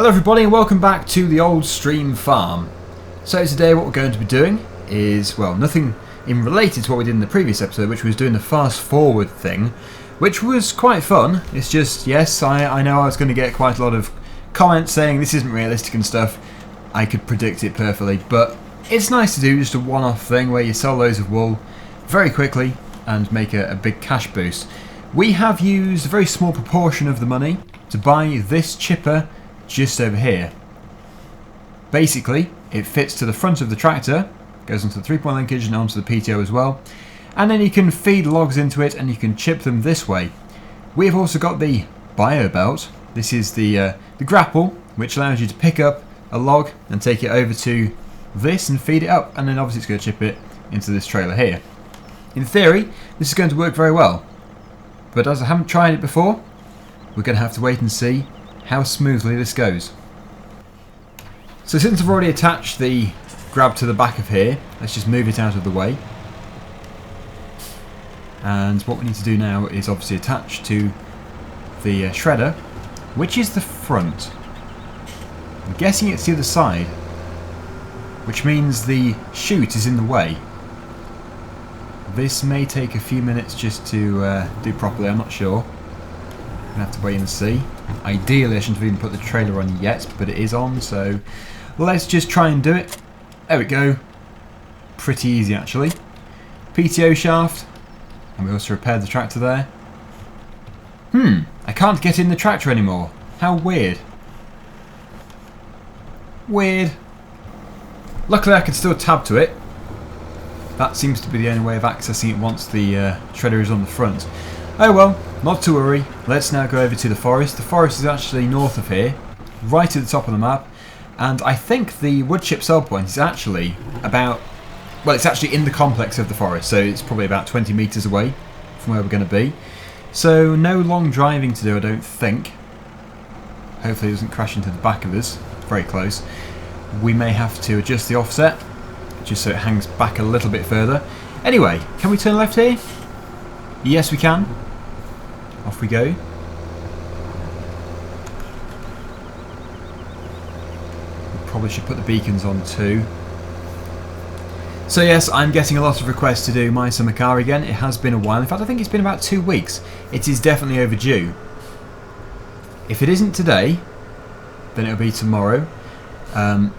Hello everybody and welcome back to the old stream farm. So today what we're going to be doing is, well, nothing in related to what we did in the previous episode, which was doing the fast forward thing, which was quite fun. It's just, yes, I know I was going to get quite a lot of comments saying this isn't realistic and stuff. I could predict it perfectly, but it's nice to do just a one-off thing where you sell loads of wool very quickly and make a big cash boost. We have used a very small proportion of the money to buy this chipper just over here. Basically, it fits to the front of the tractor, goes onto the 3-point linkage and onto the PTO as well, and then you can feed logs into it and you can chip them this way. We have also got the bio belt. This is the Grapple, which allows you to pick up a log and take it over to this and feed it up, and then obviously it's going to chip it into this trailer here. In theory, this is going to work very well, but as I haven't tried it before, we're going to have to wait and see how smoothly this goes. So since I've already attached the grab to the back of here, let's just move it out of the way. And what we need to do now is obviously attach to the shredder, which is the front. I'm guessing it's the other side, which means the chute is in the way. This may take a few minutes just to do properly, I'm not sure. I'm going to have to wait and see. Ideally I shouldn't have even put the trailer on yet, but it is on, so let's just try and do it. There we go. Pretty easy actually. PTO shaft, and we also repaired the tractor there. I can't get in the tractor anymore. How weird. Weird. Luckily I can still tab to it. That seems to be the only way of accessing it once the shredder is on the front. Oh well, not to worry. Let's now go over to the forest. The forest is actually north of here, right at the top of the map, and I think the wood chip sell point is actually about, well, it's actually in the complex of the forest, so it's probably about 20 metres away from where we're going to be. So no long driving to do, I don't think. Hopefully it doesn't crash into the back of us. Very close. We may have to adjust the offset, just so it hangs back a little bit further. Anyway, can we turn left here? Yes, we can. Off we go. We probably should put the beacons on too. So yes, I'm getting a lot of requests to do my summer car again. It has been a while. In fact, I think it's been about 2 weeks. It is definitely overdue. If it isn't today, then it'll be tomorrow.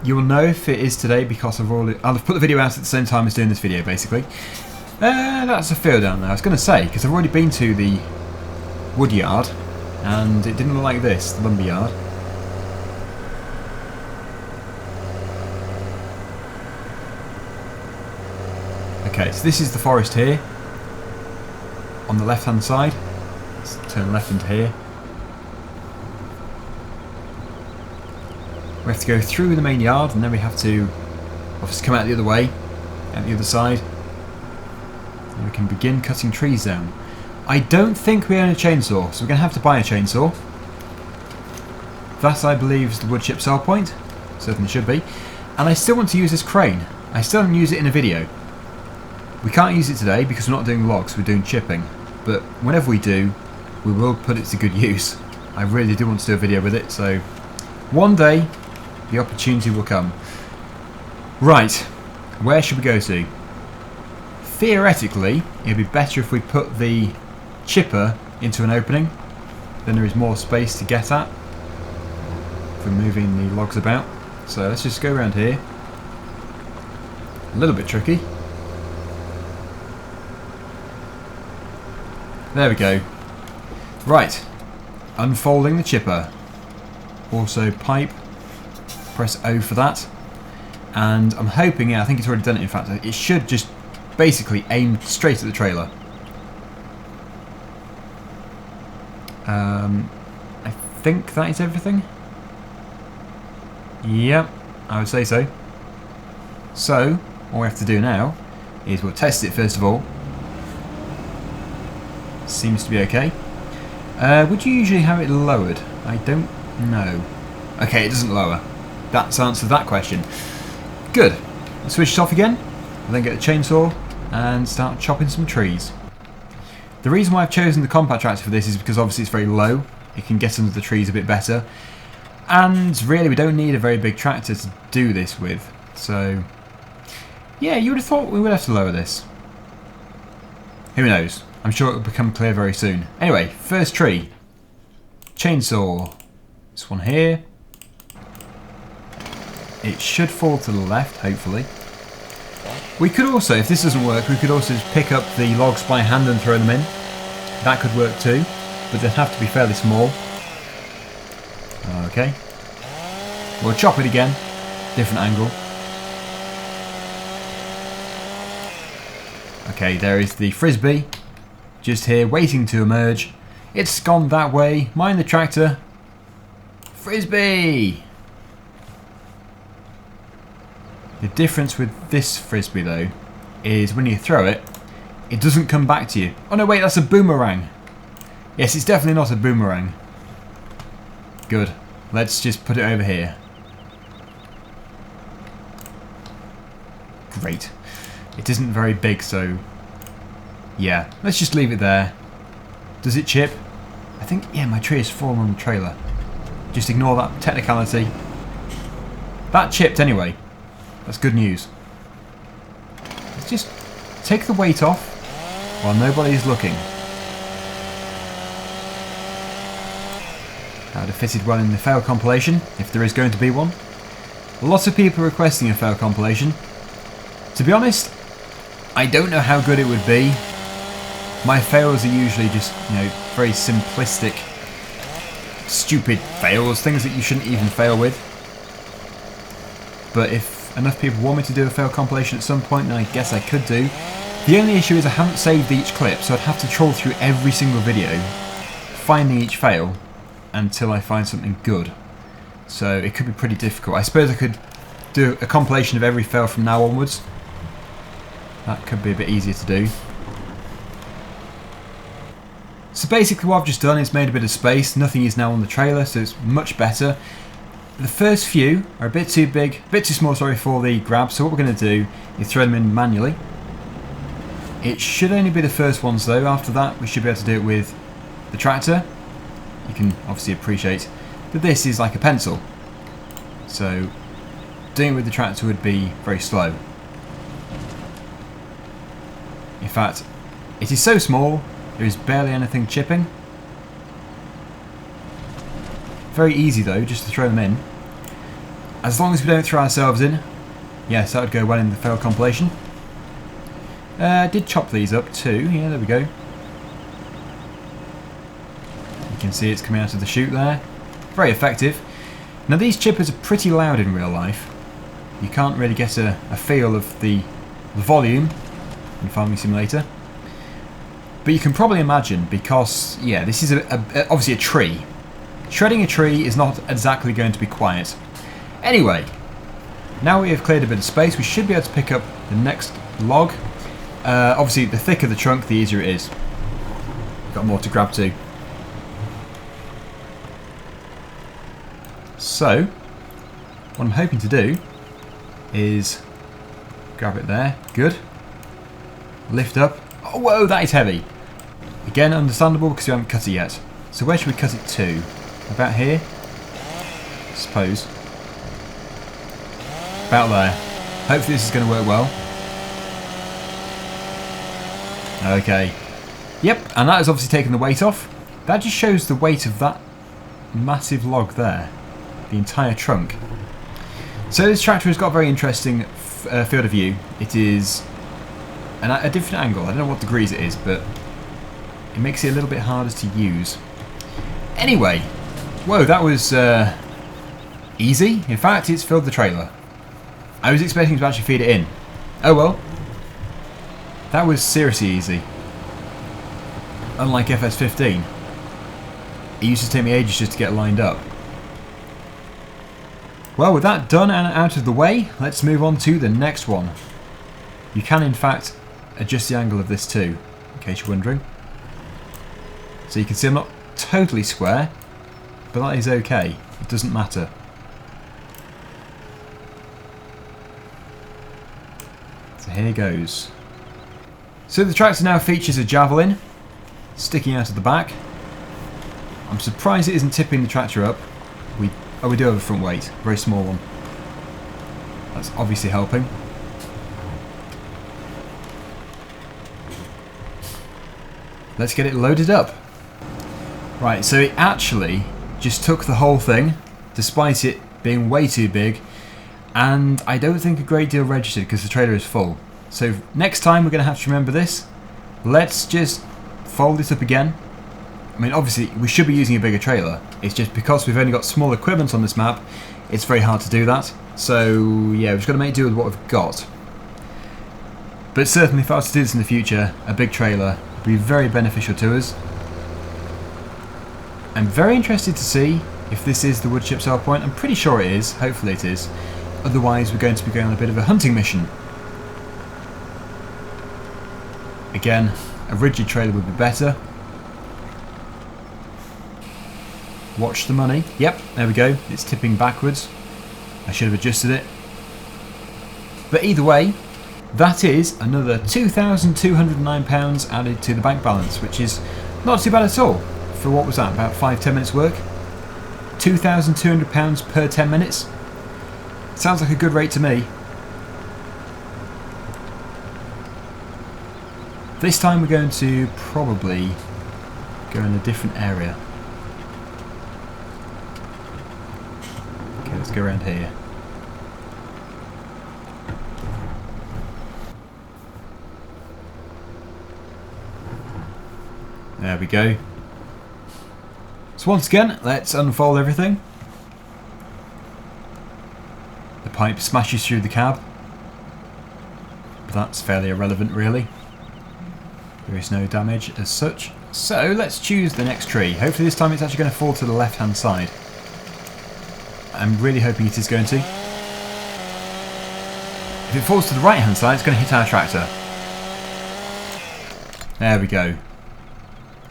You will know if it is today because I've put the video out at the same time as doing this video, basically. That's a field down there. I was going to say, because I've already been to the wood yard, and it didn't look like this, the lumber yard. Okay, so this is the forest here, on the left-hand side. Let's turn left into here. We have to go through the main yard, and then we have to obviously come out the other way, out the other side. And we can begin cutting trees down. I don't think we own a chainsaw, so we're going to have to buy a chainsaw. That, I believe, is the wood chip sell point. Certainly should be. And I still want to use this crane. I still haven't used it in a video. We can't use it today because we're not doing logs, we're doing chipping. But whenever we do, we will put it to good use. I really do want to do a video with it, so one day the opportunity will come. Right, where should we go to? Theoretically, it would be better if we put the chipper into an opening, then there is more space to get at for moving the logs about. So let's just go around here. A little bit tricky. There we go. Right, unfolding the chipper. Also pipe, press O for that. And I'm hoping, yeah, I think it's already done it in fact, it should just basically aim straight at the trailer. I think that is everything. Yep, I would say so. So, what we have to do now is we'll test it first of all. Seems to be okay. Would you usually have it lowered? I don't know. Okay, it doesn't lower. That's answered that question. Good. Let's switch it off again. We'll then get the chainsaw and start chopping some trees. The reason why I've chosen the compact tractor for this is because obviously it's very low. It can get under the trees a bit better. And really, we don't need a very big tractor to do this with. So, yeah, you would have thought we would have to lower this. Who knows? I'm sure it will become clear very soon. Anyway, first tree. Chainsaw. This one here. It should fall to the left, hopefully. We could also, if this doesn't work, we could also just pick up the logs by hand and throw them in. That could work too, but they'd have to be fairly small. Okay. We'll chop it again. Different angle. Okay, there is the frisbee. Just here, waiting to emerge. It's gone that way. Mind the tractor. Frisbee! The difference with this frisbee though is when you throw it, it doesn't come back to you. Oh no, wait, that's a boomerang. Yes, it's definitely not a boomerang. Good. Let's just put it over here. Great. It isn't very big, so yeah, let's just leave it there. Does it chip? I think, yeah, my tree has fallen on the trailer. Just ignore that technicality. That chipped anyway. That's good news. Let's just take the weight off while nobody's looking. That would have fitted well in the fail compilation, if there is going to be one. Lots of people requesting a fail compilation. To be honest, I don't know how good it would be. My fails are usually just, you know, very simplistic, stupid fails, things that you shouldn't even fail with. But if enough people want me to do a fail compilation at some point, then I guess I could do. The only issue is I haven't saved each clip, so I'd have to troll through every single video, finding each fail, until I find something good. So it could be pretty difficult. I suppose I could do a compilation of every fail from now onwards. That could be a bit easier to do. So basically what I've just done is made a bit of space. Nothing is now on the trailer, so it's much better. The first few are a bit too big, a bit too small, sorry, for the grab. So what we're going to do is throw them in manually. It should only be the first ones though. After that, we should be able to do it with the tractor. You can obviously appreciate that this is like a pencil. So doing it with the tractor would be very slow. In fact, it is so small, there is barely anything chipping. Very easy though, just to throw them in. As long as we don't throw ourselves in. Yes, that would go well in the fail compilation. I did chop these up too. Yeah, there we go. You can see it's coming out of the chute there. Very effective. Now these chippers are pretty loud in real life. You can't really get a feel of the volume in Farming Simulator. But you can probably imagine, because, yeah, this is obviously a tree. Shredding a tree is not exactly going to be quiet. Anyway, now we have cleared a bit of space, we should be able to pick up the next log. Obviously, the thicker the trunk, the easier it is. Got more to grab to. So, what I'm hoping to do is grab it there. Good. Lift up. Oh, whoa, that is heavy. Again, understandable because we haven't cut it yet. So where should we cut it to? About here? I suppose. About there. Hopefully this is going to work well. Okay. Yep, and that has obviously taken the weight off. That just shows the weight of that massive log there. The entire trunk. So this tractor has got a very interesting field of view. It is a different angle. I don't know what degrees it is, but it makes it a little bit harder to use. Anyway, whoa, that was easy. In fact, it's filled the trailer. I was expecting to actually feed it in. Oh well. That was seriously easy. Unlike FS15. It used to take me ages just to get lined up. Well, with that done and out of the way, let's move on to the next one. You can, in fact, adjust the angle of this too, in case you're wondering. So you can see I'm not totally square, but that is okay. It doesn't matter. So here goes. So the tractor now features a javelin sticking out of the back. I'm surprised it isn't tipping the tractor up. We Oh, we do have a front weight. Very small one. That's obviously helping. Let's get it loaded up. Right, so it actually just took the whole thing, despite it being way too big, and I don't think a great deal registered because the trailer is full. So next time we're going to have to remember this. Let's just fold it up again. I mean, obviously we should be using a bigger trailer. It's just because we've only got small equipment on this map, it's very hard to do that. So yeah, we've just got to make do with what we've got. But certainly if I was to do this in the future, a big trailer would be very beneficial to us. I'm very interested to see if this is the wood chip sell point. I'm pretty sure it is. Hopefully it is. Otherwise we're going to be going on a bit of a hunting mission. Again, a rigid trailer would be better. Watch the money. Yep, there we go. It's tipping backwards. I should have adjusted it. But either way, that is another £2,209 added to the bank balance, which is not too bad at all. For what was that, about 5-10 minutes work? £2,200 per 10 minutes? Sounds like a good rate to me. This time we're going to probably go in a different area. Okay, let's go around here. There we go. So once again, let's unfold everything. The pipe smashes through the cab. But that's fairly irrelevant really. There is no damage as such. So let's choose the next tree. Hopefully this time it's actually going to fall to the left hand side. I'm really hoping it is going to. If it falls to the right hand side, it's going to hit our tractor. There we go.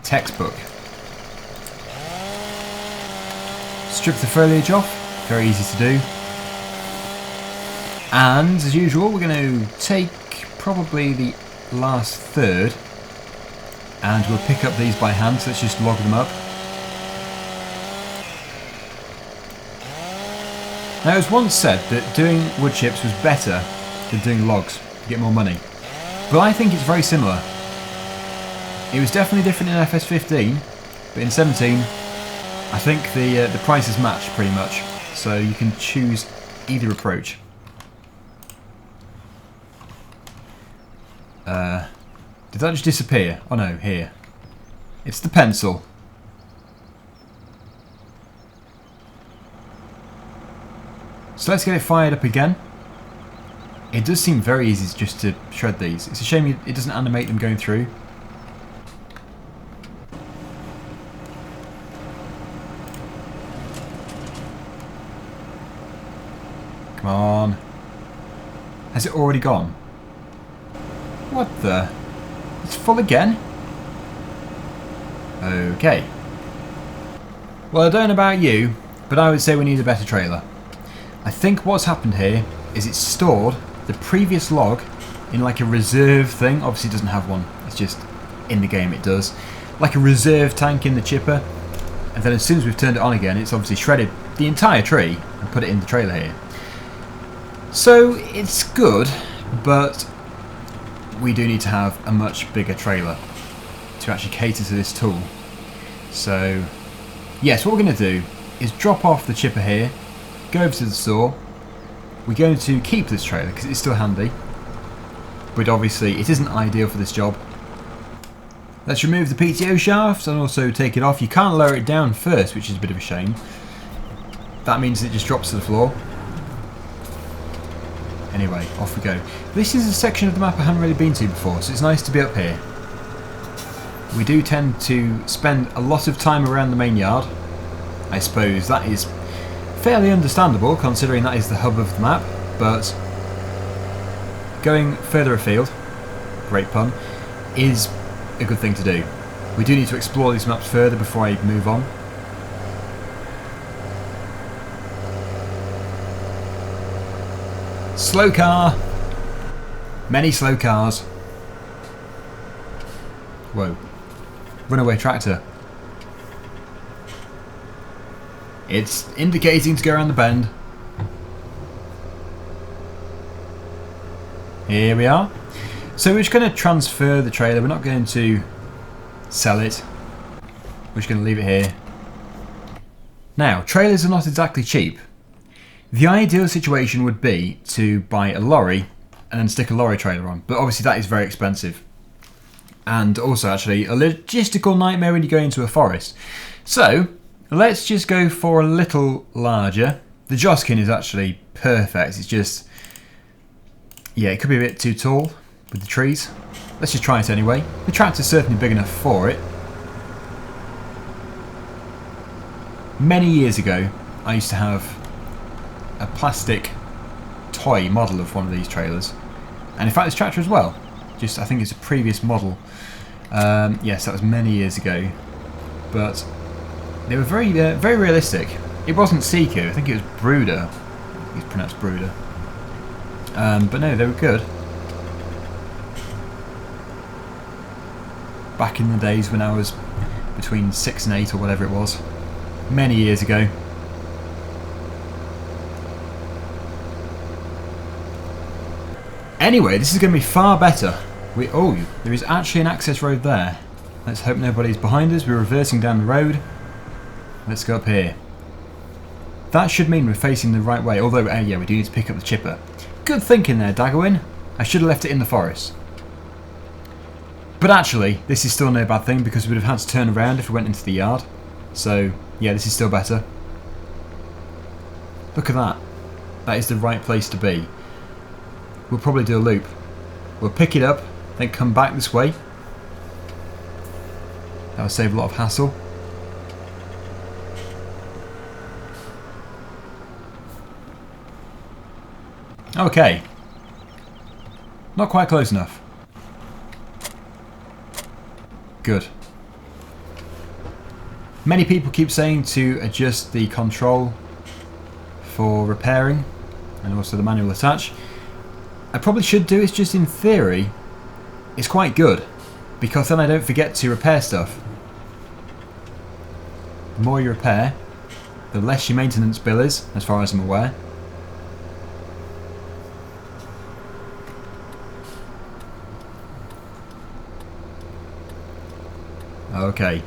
Textbook. Strip the foliage off. Very easy to do. And as usual, we're going to take probably the last third and we'll pick up these by hand, so let's just log them up. Now it was once said that doing wood chips was better than doing logs to get more money, but I think it's very similar. It was definitely different in FS15, but in 17 I think the prices match pretty much, so you can choose either approach. Did that just disappear? Oh no, here. It's the pencil. So let's get it fired up again. It does seem very easy just to shred these. It's a shame it doesn't animate them going through. Come on. Has it already gone? What the? It's full again? Okay. Well, I don't know about you, but I would say we need a better trailer. I think what's happened here is it's stored the previous log in like a reserve thing. Obviously it doesn't have one, it's just in the game it does. Like a reserve tank in the chipper, and then as soon as we've turned it on again, it's obviously shredded the entire tree and put it in the trailer here. So it's good, but we do need to have a much bigger trailer to actually cater to this tool. So yes, what we're going to do is drop off the chipper here, go over to the store. We're going to keep this trailer because it's still handy, but obviously it isn't ideal for this job. Let's remove the PTO shaft and also take it off. You can't lower it down first, which is a bit of a shame. That means it just drops to the floor. Anyway, off we go. This is a section of the map I haven't really been to before, so it's nice to be up here. We do tend to spend a lot of time around the main yard. I suppose that is fairly understandable considering that is the hub of the map, but going further afield, great pun, is a good thing to do. We do need to explore these maps further before I move on. Slow car! Many slow cars. Whoa. Runaway tractor. It's indicating to go around the bend. Here we are. So we're just going to transfer the trailer. We're not going to sell it. We're just going to leave it here. Now, trailers are not exactly cheap. The ideal situation would be to buy a lorry and then stick a lorry trailer on. But obviously that is very expensive. And also actually a logistical nightmare when you go into a forest. So, let's just go for a little larger. The Joskin is actually perfect. It's just, yeah, it could be a bit too tall with the trees. Let's just try it anyway. The tractor's certainly big enough for it. Many years ago, I used to have a plastic toy model of one of these trailers. And in fact this tractor as well. Just, I think it's a previous model. Yes, that was many years ago. But they were very realistic. It wasn't Seeker, I think it was Brooder. It's pronounced Brooder. But no, they were good. Back in the days when I was between 6 and 8 or whatever it was. Many years ago. Anyway, this is going to be far better. Oh, there is actually an access road there. Let's hope nobody's behind us. We're reversing down the road. Let's go up here. That should mean we're facing the right way. Although, yeah, we do need to pick up the chipper. Good thinking there, Daggerwin. I should have left it in the forest. But actually, this is still no bad thing because we would have had to turn around if we went into the yard. So, yeah, this is still better. Look at that. That is the right place to be. We'll probably do a loop. We'll pick it up, then come back this way. That'll save a lot of hassle. Okay. Not quite close enough. Good. Many people keep saying to adjust the control for repairing and also the manual attach. I probably should do it, just in theory. It's quite good because then I don't forget to repair stuff. The more you repair, the less your maintenance bill is, as far as I'm aware. Okay,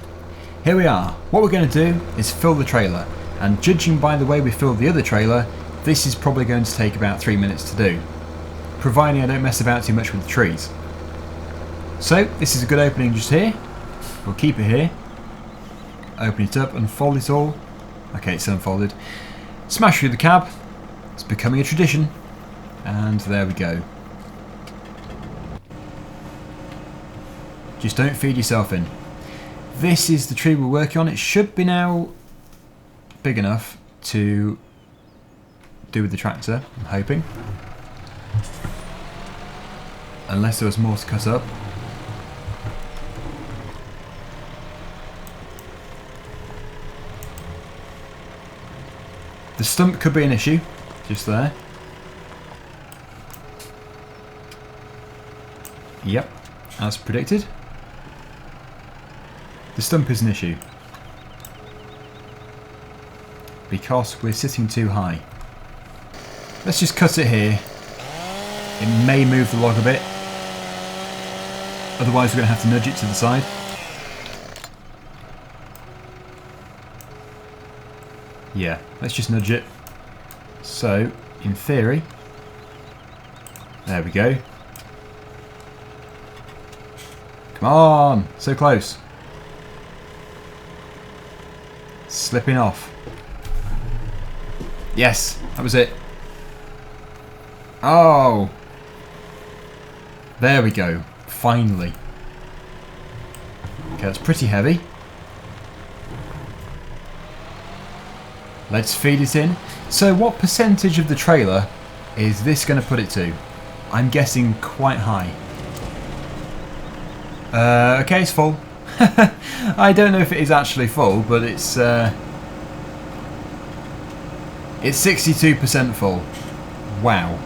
here we are. What we're going to do is fill the trailer, and judging by the way we filled the other trailer, this is probably going to take about 3 minutes to do, providing I don't mess about too much with the trees. So this is a good opening just here. We'll keep it here. Open it up, unfold it all. Okay, it's unfolded. Smash through the cab. It's becoming a tradition. And there we go. Just don't feed yourself in. This is the tree we're working on. It should be now big enough to do with the tractor, I'm hoping. Unless there was more to cut up. The stump could be an issue, just there. Yep, as predicted. The stump is an issue. Because we're sitting too high. Let's just cut it here. It may move the log a bit. Otherwise we're going to have to nudge it to the side. Yeah, let's just nudge it. So, in theory, there we go. Come on, so close. Slipping off. Yes, that was it. Oh, there we go. Finally. Okay, that's pretty heavy. Let's feed it in. So what percentage of the trailer is this going to put it to? I'm guessing quite high. Okay, it's full. I don't know if it is actually full, but it's 62% full. Wow.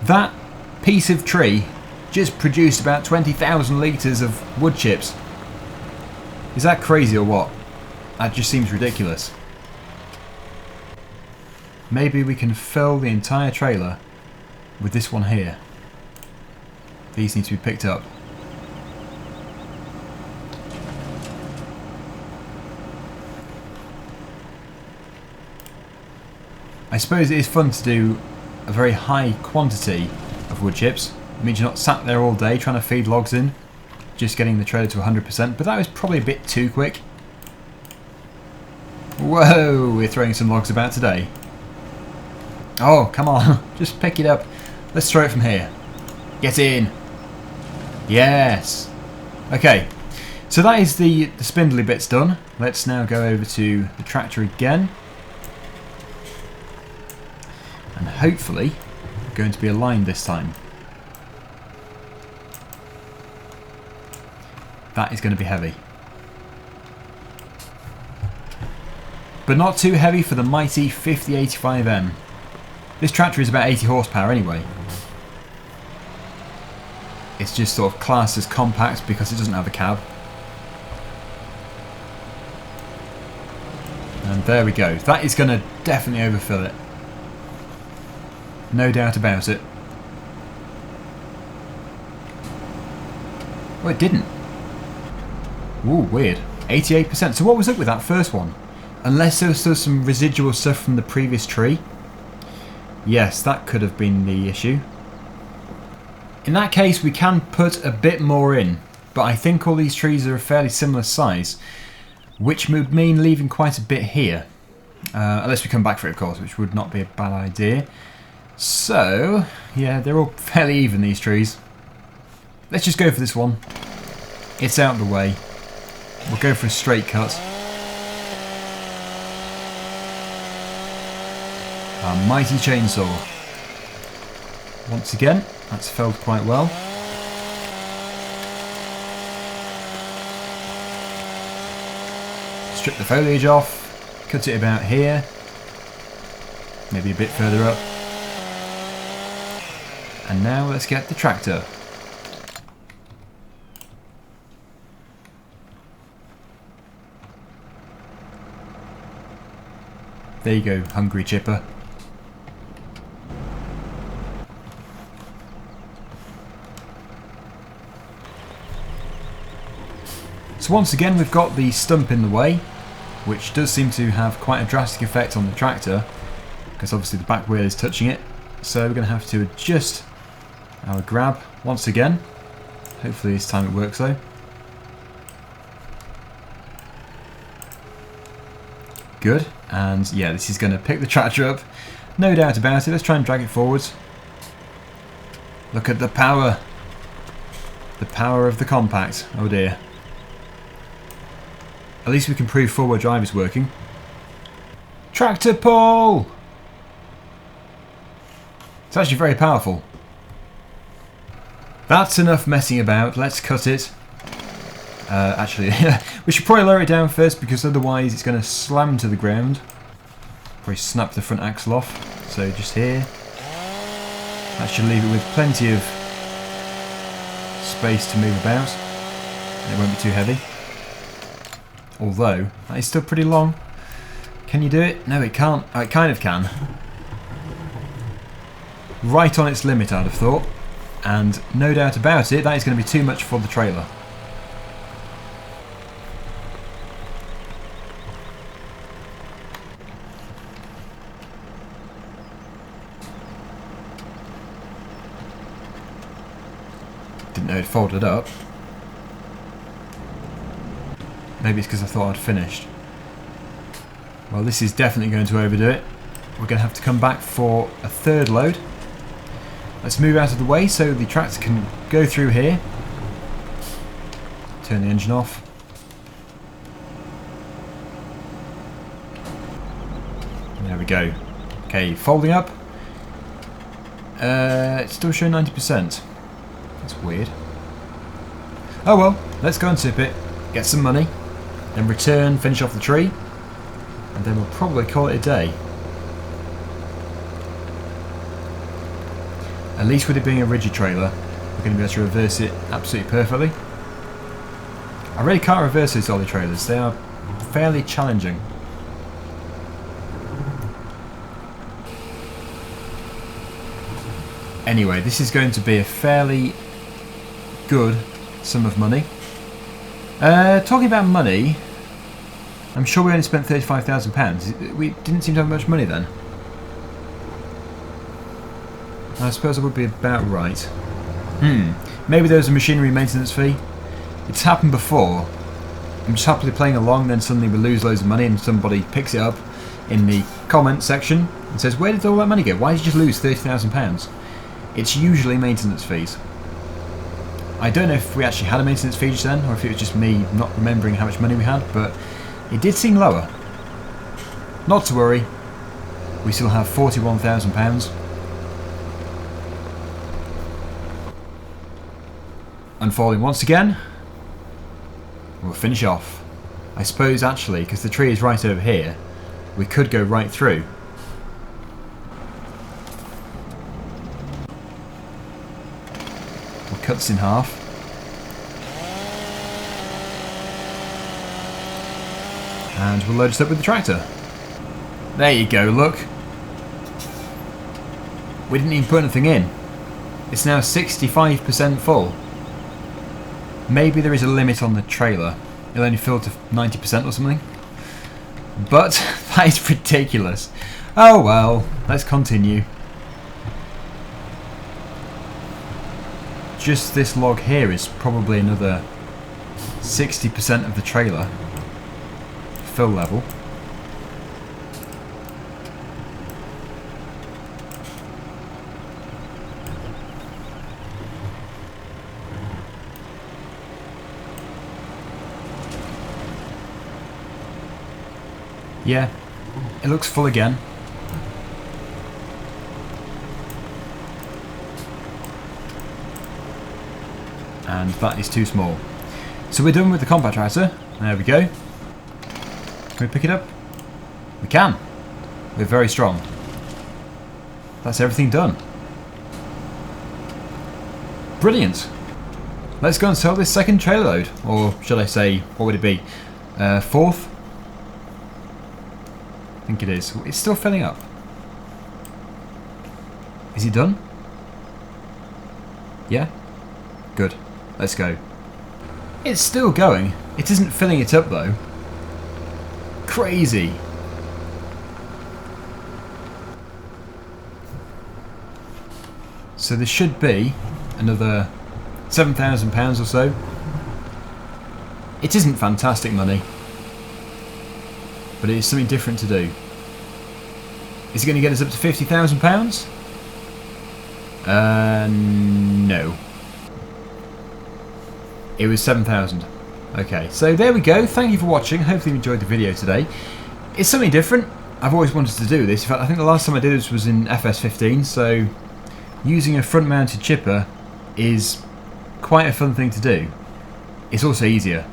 That piece of tree just produced about 20,000 litres of wood chips. Is that crazy or what? That just seems ridiculous. Maybe we can fill the entire trailer with this one here. These need to be picked up. I suppose it is fun to do a very high quantity of wood chips. It means you're not sat there all day trying to feed logs in, just getting the trailer to 100%, but that was probably a bit too quick. Whoa, we're throwing some logs about today. Oh, come on, just pick it up. Let's throw it from here. Get in. Yes. Okay, so that is the spindly bits done. Let's now go over to the tractor again. And hopefully, going to be aligned this time. That is going to be heavy. But not too heavy for the mighty 5085M. This tractor is about 80 horsepower anyway. It's just sort of classed as compact because it doesn't have a cab. And there we go. That is going to definitely overfill it. No doubt about it. Oh, it didn't. Ooh, weird. 88%. So what was up with that first one? Unless there was still some residual stuff from the previous tree. Yes, that could have been the issue. In that case, we can put a bit more in. But I think all these trees are a fairly similar size, which would mean leaving quite a bit here. Unless we come back for it, of course, which would not be a bad idea. So, yeah, they're all fairly even, these trees. Let's just go for this one. It's out of the way. We'll go for a straight cut. Our mighty chainsaw. Once again, that's felled quite well. Strip the foliage off. Cut it about here. Maybe a bit further up. And now let's get the tractor. There you go, hungry chipper. So once again we've got the stump in the way, which does seem to have quite a drastic effect on the tractor, because obviously the back wheel is touching it. So we're going to have to adjust our grab once again. Hopefully this time it works though. Good, and yeah, this is going to pick the tractor up, no doubt about it. Let's try and drag it forwards. Look at the power. The power of the compact. Oh dear. At least we can prove forward drive is working. Tractor pull! It's actually very powerful. That's enough messing about. Let's cut it. Actually, we should probably lower it down first because otherwise it's going to slam to the ground. Probably snap the front axle off. So just here. That should leave it with plenty of space to move about. And it won't be too heavy. Although, that is still pretty long. Can you do it? No, it can't. Oh, it kind of can. Right on its limit, I'd have thought. And no doubt about it, that is going to be too much for the trailer. Didn't know it folded up. Maybe it's because I thought I'd finished. Well, this is definitely going to overdo it. We're going to have to come back for a third load. Let's move out of the way so the tractor can go through here. Turn the engine off. There we go. Okay, folding up. It's still showing 90%. That's weird. Oh well, let's go and tip it, get some money, then return, finish off the tree, and then we'll probably call it a day. At least with it being a rigid trailer, we're going to be able to reverse it absolutely perfectly. I really can't reverse these ollie trailers, they are fairly challenging. Anyway, this is going to be a fairly good sum of money. Talking about money, I'm sure we only spent £35,000. We didn't seem to have much money then. I suppose it would be about right. Maybe there was a machinery maintenance fee. It's happened before. I'm just happily playing along, then suddenly we lose loads of money and somebody picks it up in the comment section and says, where did all that money go? Why did you just lose £30,000? It's usually maintenance fees. I don't know if we actually had a maintenance fee just then, or if it was just me not remembering how much money we had, but it did seem lower. Not to worry, we still have £41,000. Unfolding once again, we'll finish off. I suppose actually, because the tree is right over here, we could go right through. We'll cut this in half. And we'll load it up with the tractor. There you go, look. We didn't even put anything in. It's now 65% full. Maybe there is a limit on the trailer. It'll only fill to 90% or something. But that is ridiculous. Oh well, let's continue. Just this log here is probably another 60% of the trailer. Fill level. Yeah, it looks full again. And that is too small. So we're done with the compact tractor. There we go. Can we pick it up? We can. We're very strong. That's everything done. Brilliant. Let's go and sell this second trailer load. Or should I say, what would it be? Fourth? I think it is. It's still filling up. Is it done? Yeah? Good. Let's go. It's still going. It isn't filling it up though. Crazy. So there should be another £7,000 or so. It isn't fantastic money, but it is something different to do. Is it going to get us up to £50,000? No. It was 7,000. Okay, so there we go. Thank you for watching. Hopefully you enjoyed the video today. It's something different. I've always wanted to do this. In fact, I think the last time I did this was in FS15, so using a front-mounted chipper is quite a fun thing to do. It's also easier.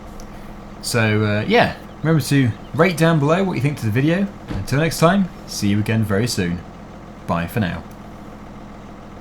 So, yeah, remember to rate down below what you think to the video. Until next time, see you again very soon. Bye for now.